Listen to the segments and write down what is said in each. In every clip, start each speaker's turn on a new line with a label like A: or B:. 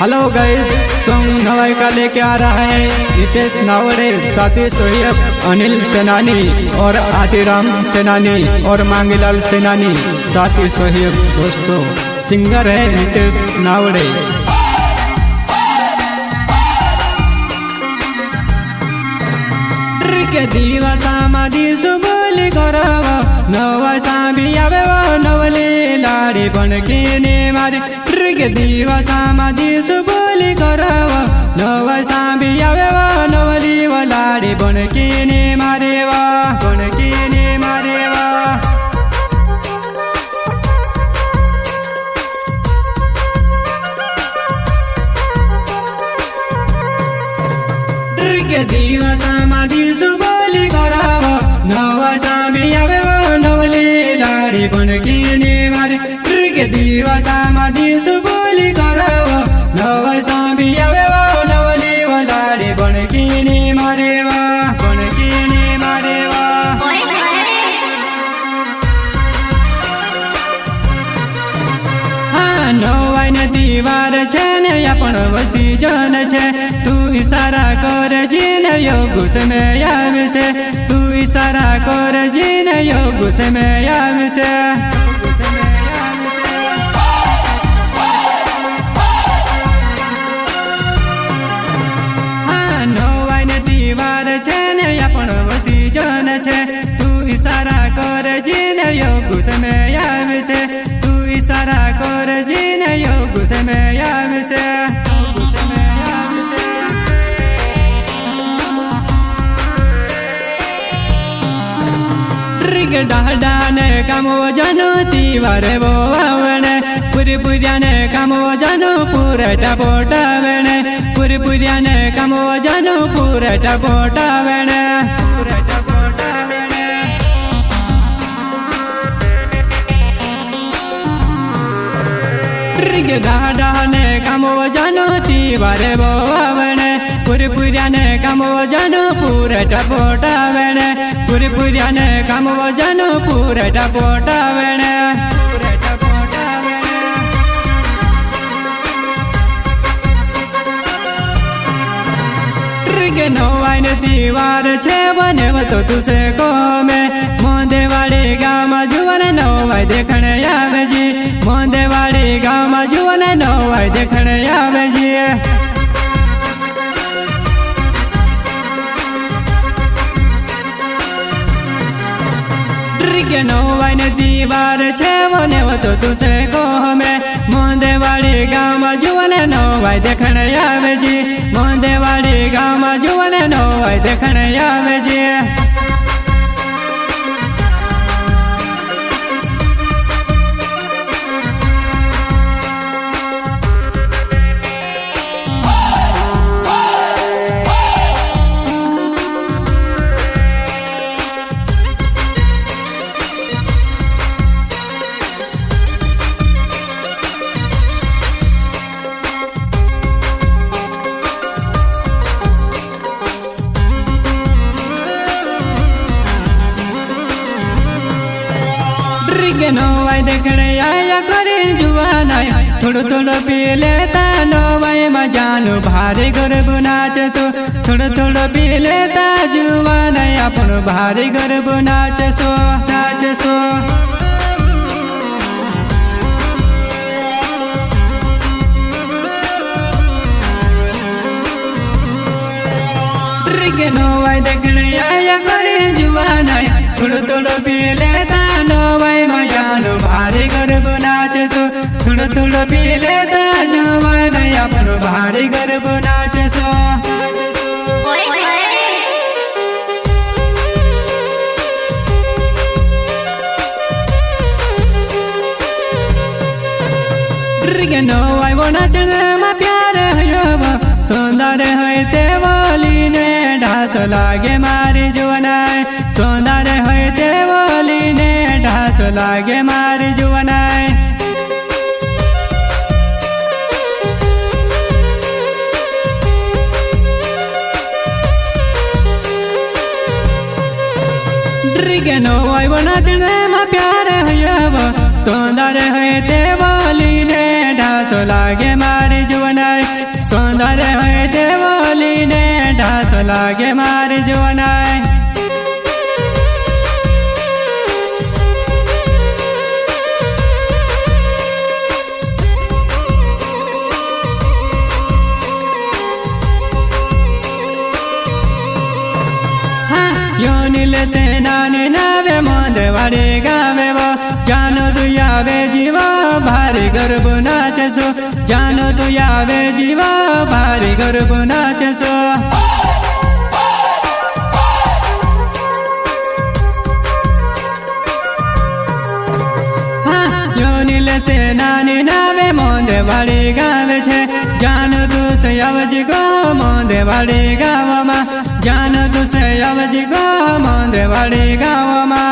A: Hello guys, song नवाई का लेके आ रहा है नितेश नावड़े, साथी सोहेब अनिल सेनानी और आतिराम सेनानी और मांगीलाल सेनानी, साथी सोहेब। दोस्तों सिंगर है नितेश नावड़े। के दीवा समाधि सुबोली गरव नवा साबी आवे नवली लाड़ी बनके ने मारे के दीवा समाधि सुबोली गरव नवा साबी आवे नवली लाड़ी बनके ने मारे वा बनके ने मारे वा। के दीवा समाधि सुबोली गरव नवा साबी आवे नवली लाड़ी बनके ने मारे के दीवा समाधि सुबोली गरव नवा साबी आवे नवली लाड़ी बनके ने मारे वा बनके ने मारे वा। हाँ नवाई ने दीवार छे ने अपन वसी जन छे, तू इशारा कर जीन यो गुस्से में आवे से, तू इशारा कर जीन यो गुस्से में आवे से। हाँ नवाई ने दीवार छे ने अपन वसी जन छे, तू इशारा कर जीन यो गुस्से में आवे से, तू इशारा कर जीन यो गुस्से में आवे से। डाने कामो जानो तीवारे वो आवने पूरी पुरियाने कामो जानो पूरे टपोटा वेने पूरी पुरियाने कामो जानो पूरे टपोटा वेने पूरे टपोटा वेने। डाने कामो जानो तीवारे वो आवने पूरी पुरियाने कामो जानो पूरे टपोटा वेने पूरी पुरियाने कामो जानो पूरे टपोटा वेने पूरे टपोटा वेने। के नवाई ने दीवार छे बने तो तुसे को में मोंदेवाड़ी गाँव में जुवन नवाई देखने आवे जी, मोंदेवाड़ी गाँव में जुवन नवाई देखने आवे जी। के नवाई ने दीवार छे बने तो तुसे को में मोंदेवाड़ी गाँव में जुवन नवाई देखने आवे जी, मोंदेवाड़ी गाँव में जुवन नवाई देखने आवे जी। के नवाई देखने आया करे जुआन थोड़ो थोड़ो पी लेता नवाई में जानू भारी गर्भ नाच सो थोड़ो थोड़ो पी लेता जुआन अपन भारी गर्भ नाच सो नाच सो। के नवाई देखने आया करे जुआन थोड़ो थोड़ो पी लेता नवाई में जानू भारी गर्भ नाच सो थोड़ो थोड़ो पी लेता जुआन अपन भारी गर्भ नाच सो। के नवाई वो नाचने में प्यार है सुंदर है ते बोली ने ढास लागे मारी जुवनाई, सुंदर है ते बोली ने ढास लागे मारी जुवनाई। के नवाई वो नाचने में प्यार है सुंदर है ते बोली ने ढास लागे मारी जुवनाई। लागे मारी जोनाय योनिले ते नाने नावे मोंदे वाडे गावे वो जानो तू यावे जीवा भारी गर्भ नाचे सो जानो तू यावे जीवा भारी गर्भ नाचे सो योनिले ते नाने नावे मोंदे वाडे गावे छे जानो तू से अवजी गो मोंदे वाडे गावा जानो तू से अवजी गो मोंदे वाडे गावा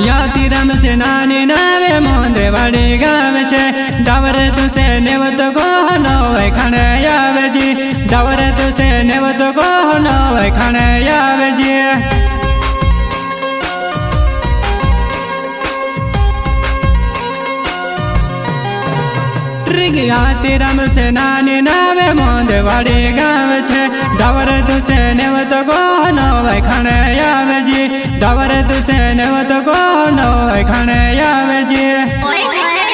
A: याती रम से नानी नावे मोंदे वाडे गावे छे डावर तू से नेवत गो नोय खाने आवे जी डावर तू से नेवत गो नोय खाने आवे जी याती रम से नानी नावे मोंदे वाडे गावे छे डावर तू से नेवत गो नोय खाने आवे जी डावर तू से नेवत गो नोय खाने आवे जी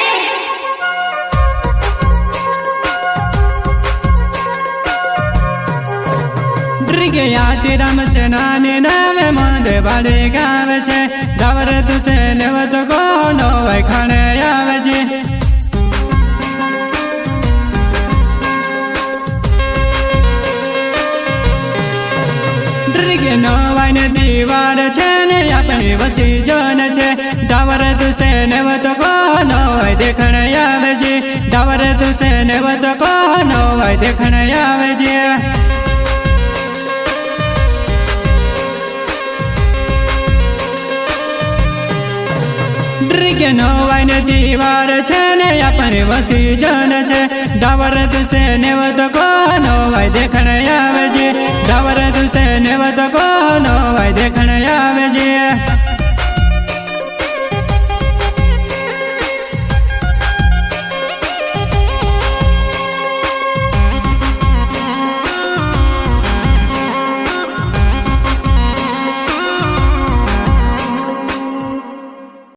A: याती रम से नानी नावे मोंदे वाडे गावे छे डावर तू से नेवत गो नोय खाने आवे जी नवाई ने दीवार छे ने अपनी वसी जन छे डावर तू से नेवत को नवाई देखने आवे जी डावर तू से नेवत को नवाई देखने आवे जी नवाई ने दीवार छे ने अपनी वसी जन छे डावर तू से